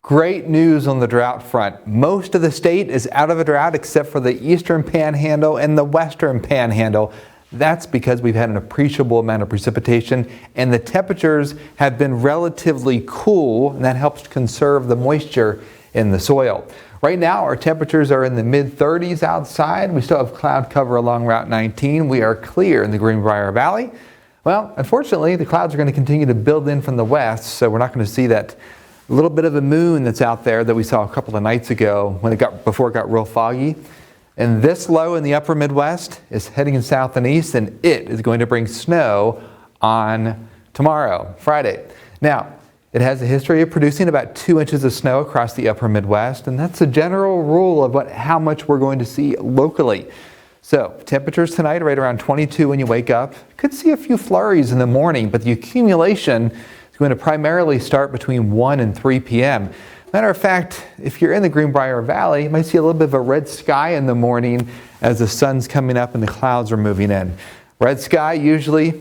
Great news on the drought front. Most of the state is out of a drought except for the eastern panhandle and the western panhandle. That's because we've had an appreciable amount of precipitation and the temperatures have been relatively cool, and that helps conserve the moisture in the soil. Right now our temperatures are in the mid-30s outside. We still have cloud cover along Route 19. We are clear in the Greenbrier Valley. Well, unfortunately the clouds are going to continue to build in from the west, so we're not going to see that little bit of a moon that's out there that we saw a couple of nights ago before it got real foggy. And this low in the upper Midwest is heading south and east, and it is going to bring snow on tomorrow, Friday. Now, it has a history of producing about 2 inches of snow across the upper Midwest, and that's a general rule of how much we're going to see locally. So temperatures tonight are right around 22 when you wake up. Could see a few flurries in the morning, but the accumulation is going to primarily start between 1 and 3 p.m. Matter of fact, if you're in the Greenbrier Valley, you might see a little bit of a red sky in the morning as the sun's coming up and the clouds are moving in. Red sky usually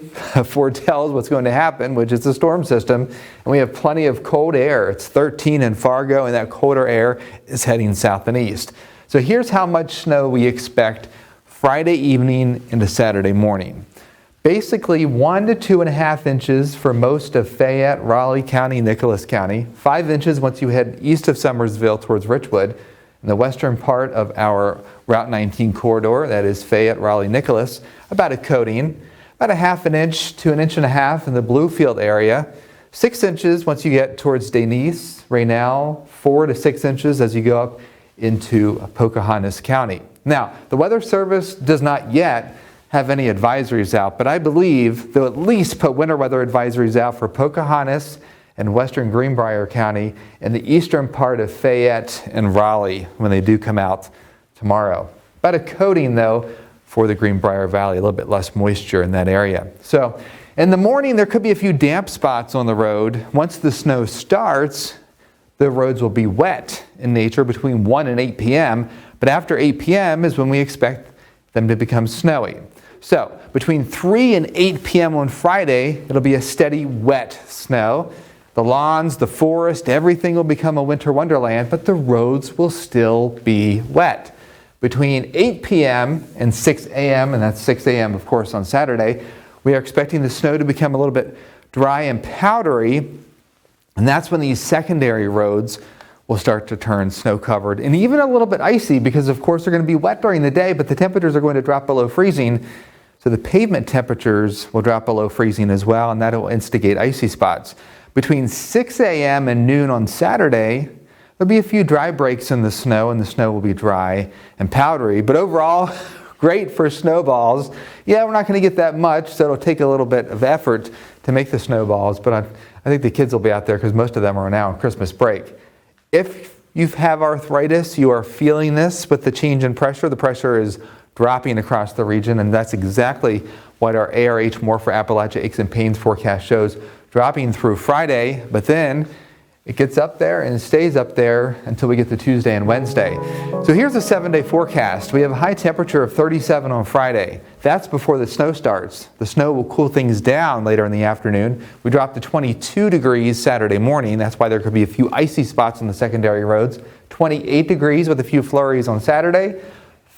foretells what's going to happen, which is a storm system, and we have plenty of cold air. It's 13 in Fargo, and that colder air is heading south and east. So here's how much snow we expect Friday evening into Saturday morning. Basically 1 to 2.5 inches for most of Fayette, Raleigh County, Nicholas County. 5 inches once you head east of Summersville towards Richwood. In the western part of our Route 19 corridor, that is Fayette, Raleigh, Nicholas, about a coating. About 1/2 inch to 1.5 inches in the Bluefield area. 6 inches once you get towards Denise, Raynell. 4 to 6 inches as you go up into Pocahontas County. Now, the Weather Service does not yet have any advisories out, but I believe they'll at least put winter weather advisories out for Pocahontas and western Greenbrier County and the eastern part of Fayette and Raleigh when they do come out tomorrow. About a coating though for the Greenbrier Valley, a little bit less moisture in that area. So in the morning there could be a few damp spots on the road. Once the snow starts, the roads will be wet in nature between 1 and 8 p.m., but after 8 p.m. is when we expect them to become snowy. So between 3 and 8 p.m. on Friday, it'll be a steady wet snow. The lawns, the forest, everything will become a winter wonderland, but the roads will still be wet. Between 8 p.m. and 6 a.m., and that's 6 a.m. of course on Saturday, we are expecting the snow to become a little bit dry and powdery, and that's when these secondary roads will start to turn snow covered and even a little bit icy, because of course they're going to be wet during the day, but the temperatures are going to drop below freezing. So the pavement temperatures will drop below freezing as well, and that will instigate icy spots. Between 6 a.m. and noon on Saturday, there'll be a few dry breaks in the snow, and the snow will be dry and powdery. But overall, great for snowballs. Yeah, we're not going to get that much, so it'll take a little bit of effort to make the snowballs, but I think the kids will be out there because most of them are now on Christmas break. If you have arthritis, you are feeling this with the change in pressure. The pressure is dropping across the region, and that's exactly what our ARH More for Appalachia Aches and Pains forecast shows, dropping through Friday, but then it gets up there and it stays up there until we get to Tuesday and Wednesday. So here's a 7-day forecast. We have a high temperature of 37 on Friday. That's before the snow starts. The snow will cool things down later in the afternoon. We drop to 22 degrees Saturday morning. That's why there could be a few icy spots on the secondary roads. 28 degrees with a few flurries on Saturday.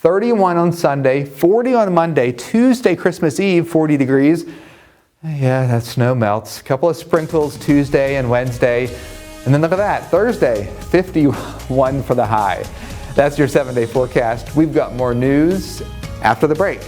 31 on Sunday, 40 on Monday, Tuesday, Christmas Eve, 40 degrees. Yeah, that snow melts. A couple of sprinkles Tuesday and Wednesday. And then look at that, Thursday, 51 for the high. That's your 7-day forecast. We've got more news after the break.